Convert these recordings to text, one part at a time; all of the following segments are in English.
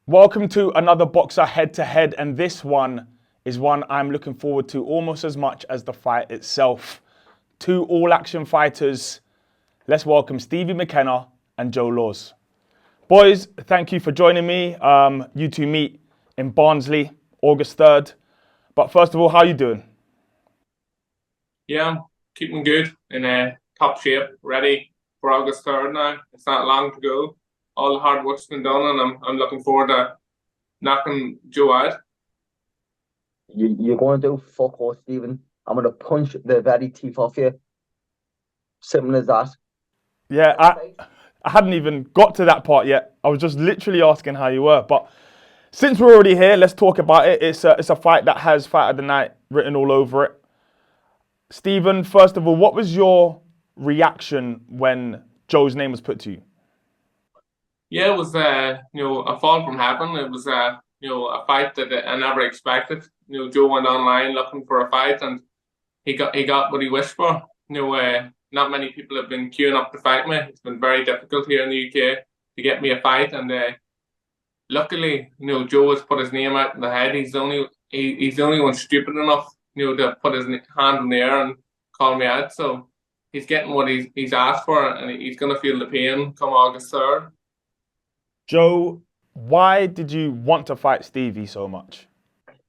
Welcome to another Boxer head-to-head, and this one is one I'm looking forward to almost as much as the fight itself. Two all-action fighters. Let's welcome Stevie Mckenna and Joe Laws. Boys, thank you for joining me. You two meet in Barnsley, August 3rd. But first of all, how are you doing? Yeah, I'm keeping good in top shape, ready for August 3rd now. It's not long to go. All the hard work's been done, and I'm looking forward to knocking Joe out. You're going to do fuck all, Stephen. I'm going to punch the very teeth off you. Simple as that. Yeah, I hadn't even got to that part yet. I was just literally asking how you were. But since we're already here, let's talk about it. It's a fight that has Fight of the Night written all over it. Stephen, first of all, what was your reaction when Joe's name was put to you? Yeah, it was a fall from heaven. It was a fight that I never expected. Joe went online looking for a fight, and he got what he wished for. Not many people have been queuing up to fight me. It's been very difficult here in the UK to get me a fight, and luckily, Joe has put his name out in the head. He's the only one stupid enough, to put his hand in the air and call me out. So he's getting what he's asked for, and he's gonna feel the pain come August 3rd. Joe, why did you want to fight Stevie so much?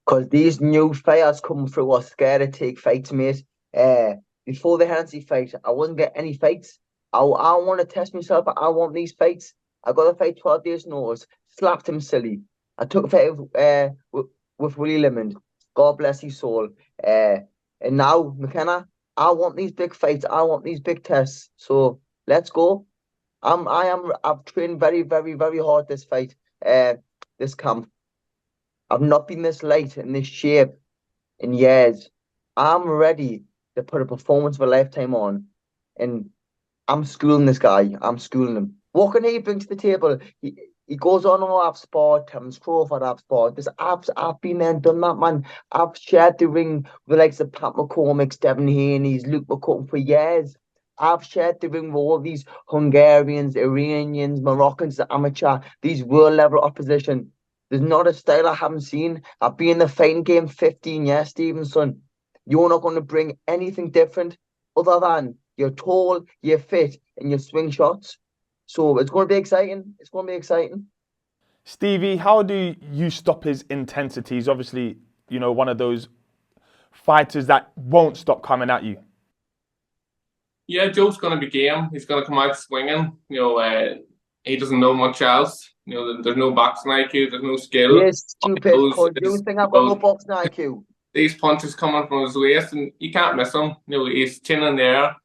Because these new fighters coming through are scared to take fights, mate. Before the Hennessy fight, I wasn't getting any fights. I want to test myself. I want these fights. I got a fight 12 days notice. Slapped him silly. I took a fight with Willie Lemon. God bless his soul. And now, McKenna, I want these big fights. I want these big tests. So let's go. I've trained very, very, very hard this fight, this camp. I've not been this light in this shape in years. I'm ready to put a performance of a lifetime on, and I'm schooling this guy. I'm schooling him. What can he bring to the table? He goes on, oh, I've sparred Terence Crawford, I've sparred this. I've been there and done that, man. I've shared the ring with the likes of Pat McCormick, Devin Haney's, Luke McCutcheon for years. I've shared the ring with all these Hungarians, Iranians, Moroccans, the amateur, these world level opposition. There's not a style I haven't seen. I've been in the fighting game 15 years, Stevenson. You're not going to bring anything different other than you're tall, you're fit, and you swing shots. So it's going to be exciting. It's going to be exciting. Stevie, how do you stop his intensity? He's obviously, one of those fighters that won't stop coming at you. Yeah, Joe's going to be game. He's going to come out swinging. He doesn't know much else. There's no boxing IQ. There's no skill. Yes, stupid. You think I've got no boxing IQ? These punches coming from his waist, and you can't miss him. He's chin in the air.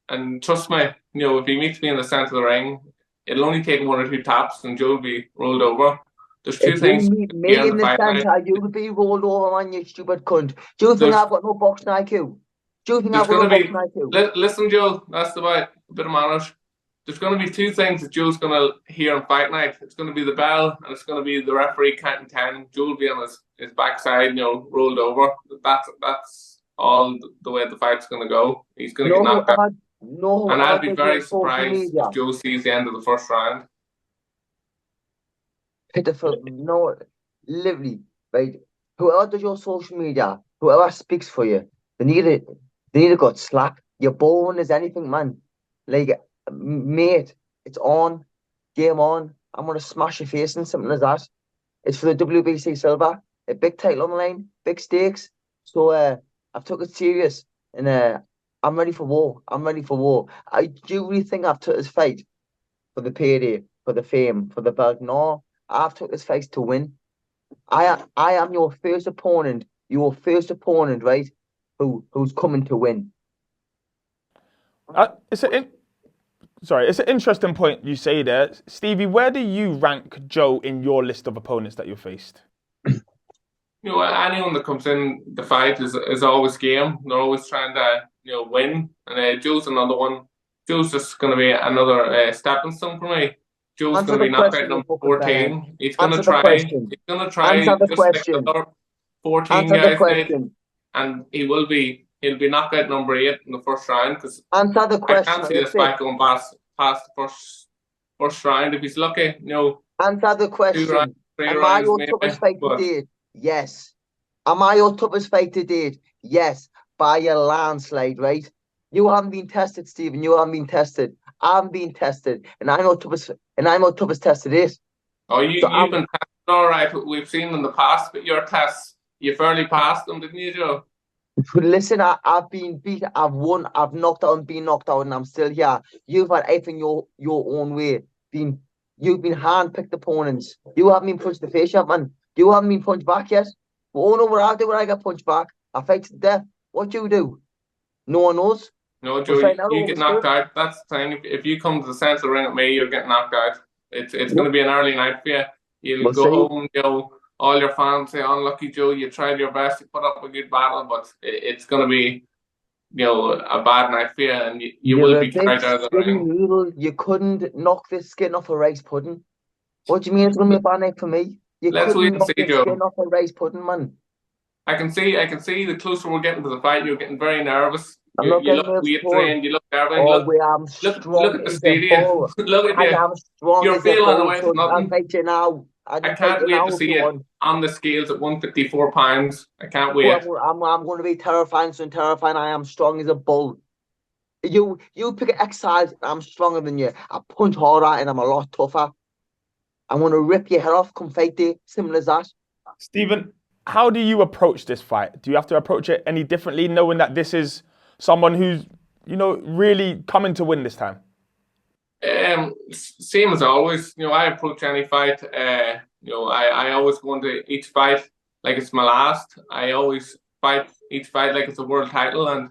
And trust me, if he meets me in the centre of the ring, it'll only take one or two taps, and Joe will be rolled over. There's two things. If you meet me in the centre, you'll be rolled over, man, you stupid cunt. Do you think I've got no boxing IQ? Do you think I've got no boxing IQ? Listen, Joe, that's about a bit of manners. There's going to be two things that Joe's going to hear on fight night. It's going to be the bell, and it's going to be the referee counting 10. Joe will be on his backside, rolled over. That's all the way the fight's going to go. He's going to get knocked out. And I'd be very surprised if Joe sees the end of the first round. Pitiful. No, literally, right? Whoever does your social media, whoever speaks for you, they need to got slack. You're boring as anything, man. Like, mate, it's on. Game on. I'm going to smash your face in something like that. It's for the WBC silver. A big title on the line. Big stakes. So I've took it serious. And I'm ready for war. I'm ready for war. I do really think I've took this fight for the payday, for the fame, for the belt. No, I've took this fight to win. I am your first opponent. Your first opponent, right? Who's coming to win. It's an interesting point you say there. Stevie, where do you rank Joe in your list of opponents that you faced? Anyone that comes in the fight is always game. They're always trying to win. And Joe's another one. Joe's just going to be another stepping stone for me. Joe's going to be knockout number 14. He's going to try. He's going to try just like the other 14 guys did, and he'll be knockout number 8 in the first round, because I can't see this fight going past the first round if he's lucky. Answer the question. 3 Am I rounds your maybe. toughest fight to But date? Yes. Am I your toughest fight to date? Yes. By a landslide, right? You haven't been tested, Stephen. You haven't been tested. I'm being tested, and I'm your toughest test to date. oh, So you've been tested all right. We've seen in the past, but your tests, you fairly passed them, didn't you, Joe? listen, I've been beat, I've won, I've knocked out and been knocked out, and I'm still here. You've had everything your own way. You've been hand-picked opponents. You haven't been punched in the face yet, man. You haven't been punched back yet. We all know what I do when I get punched back. I fight to the death. What you do? No one knows. No, We'll Joe, find out you over get the knocked spirit. out. That's the thing. If you come to the central ring at me, you're getting knocked out. It's going to be an early night for you. You'll We'll go see. home, all your fans say, "Unlucky Joe, you tried your best to put up a good battle, but it's going to be, a bad night for you, and you will You're a be big carried out of the skinny ring." noodle. You couldn't knock the skin off a rice pudding. What do you mean it's gonna be a bad night for me? You Let's couldn't wait and knock see, the skin Joe. off a rice pudding, man. I can see the closer we're getting to the fight, you're getting very nervous. I'm You not you getting look nervous weight at all. trained, you look everything. Oh, Look we am look strong at the as a stadium. bull. Look at I you. am strong You're as a feeling bull, away from so I'll nothing. fight you now. I I can fight can't you wait now to if see you it want. on the scales at 154 pounds. I can't Oh, wait. I'm going to be terrifying, so terrifying. I am strong as a bull. You pick an exercise, I'm stronger than you. I punch harder and I'm a lot tougher. I'm going to rip your head off come fight day. Simple as that. Stephen, how do you approach this fight? Do you have to approach it any differently, knowing that this is someone who's, really coming to win this time? Same as always. I approach any fight. I always go into each fight like it's my last. I always fight each fight like it's a world title. And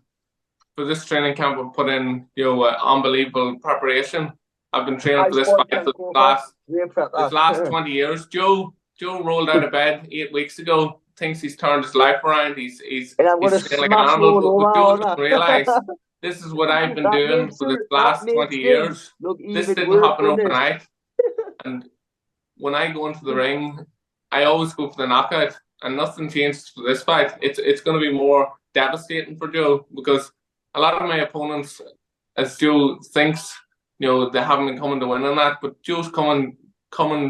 for this training camp, I've put in unbelievable preparation. I've been training High for this squad fight for camp over. Great prep this that. last 20 years. Joe rolled out of bed 8 weeks ago. Thinks he's turned his life around. And I'm going to He's training like an smash you animal. all But over what Joe on doesn't that. realize, this is what I've been That doing makes for this it last 20 years. look This even didn't worse, happen doesn't it? overnight. And when I go into the ring, I always go for the knockout, and nothing changes for this fight. It's going to be more devastating for Joe because a lot of my opponents, as Joe thinks, they haven't been coming to win on that, but Joe's coming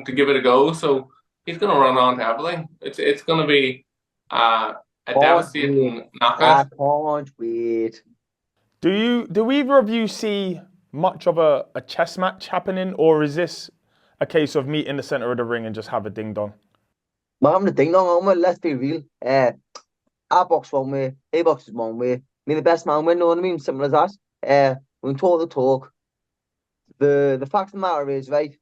to give it a go. So he's going to run on to everything. It's going to be a Can't wait. devastating I knockout. can't wait. Do either of you see much of a chess match happening, or is this a case of meet in the center of the ring and just have a ding dong? But I'm the ding dong on let's be real. I box one way, he boxes one way. Me the best man win, know what I mean? Simple as that. We can talk the talk. The fact of the matter is, right,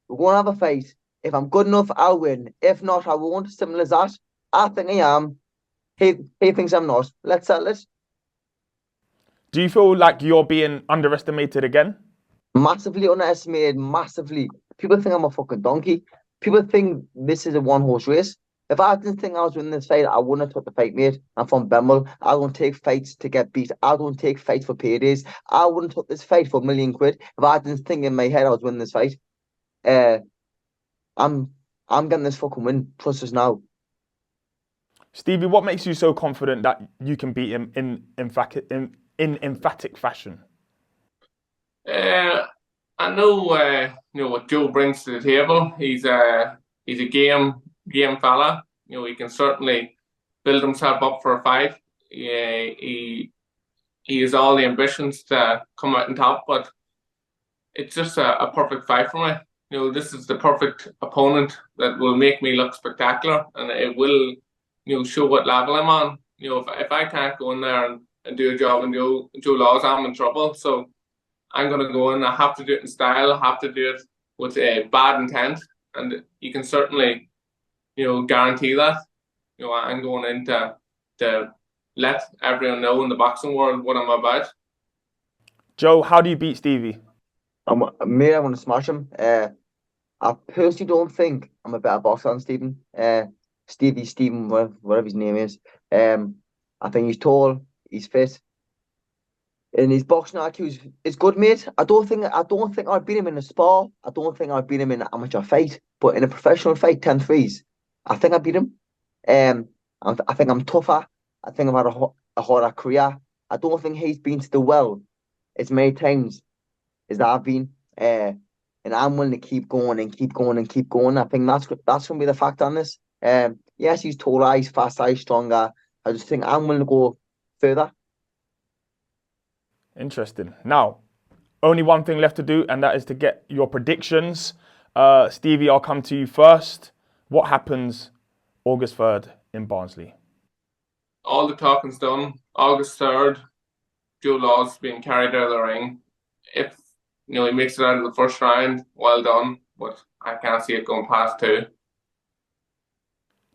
we're gonna have a fight. If I'm good enough, I'll win. If not, I won't. Simple as that. I think I am. He thinks I'm not. Let's settle it. Do you feel like you're being underestimated again? Massively underestimated, massively. People think I'm a fucking donkey. People think this is a one-horse race. If I didn't think I was winning this fight, I wouldn't have took the fight, mate. I'm from Bemmel. I don't take fights to get beat. I don't take fights for paydays. I wouldn't took this fight for £1,000,000 if I didn't think in my head I was winning this fight. Uh, I'm I'm getting this fucking win. Trust us now. Stevie, what makes you so confident that you can beat him in emphatic fashion? I know, what Joe brings to the table. He's a game fella. He can certainly build himself up for a fight. Yeah, he has all the ambitions to come out on top, but it's just a perfect fight for me. This is the perfect opponent that will make me look spectacular, and it will, show what level I'm on. If I can't go in there and do a job and Joe Laws, I'm in trouble. So I'm going to go in. I have to do it in style. I have to do it with a bad intent, and you can certainly, guarantee that. I'm going in to let everyone know in the boxing world what I'm about. Joe, how do you beat Stevie? I want to smash him. I personally don't think I'm a better boxer than Stephen. Stephen, whatever his name is. I think he's tall, he's fit, and his boxing IQ is good, mate. I don't think I'd beat him in a spar. I don't think I'd beat him in an amateur fight, but in a professional fight, 10-3s, I think I beat him. I think I'm tougher. I think I've had a harder career. I don't think he's been to the well as many times as I've been. and I'm willing to keep going and keep going and keep going. I think that's going to be the factor on this. Yes, he's taller, he's faster, he's stronger. I just think I'm willing to go further. Interesting. Now, only one thing left to do, and that is to get your predictions. Stevie, I'll come to you first. What happens August 3rd in Barnsley? All the talking's done. August 3rd, Joe Laws being carried out of the ring. If he makes it out of the first round, well done. But I can't see it going past 2.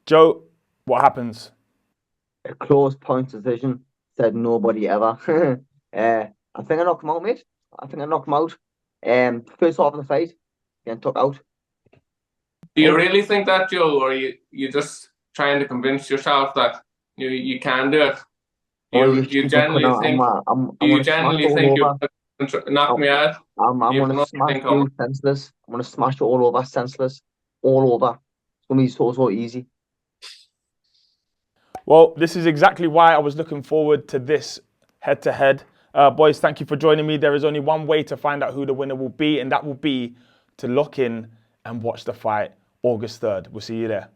Joe, what happens? A close point decision, said nobody ever. I think I knocked him out, mate. I think I knocked him out. First half of the fight, getting took out. Do you really think that, Joe, or are you just trying to convince yourself that you can do it? You genuinely think you can knock me out? I'm going to smash you senseless. I'm going to smash you all over senseless. All over. It's going to be so easy. Well, this is exactly why I was looking forward to this head-to-head. Boys, thank you for joining me. There is only one way to find out who the winner will be, and that will be to lock in and watch the fight August 3rd. We'll see you there.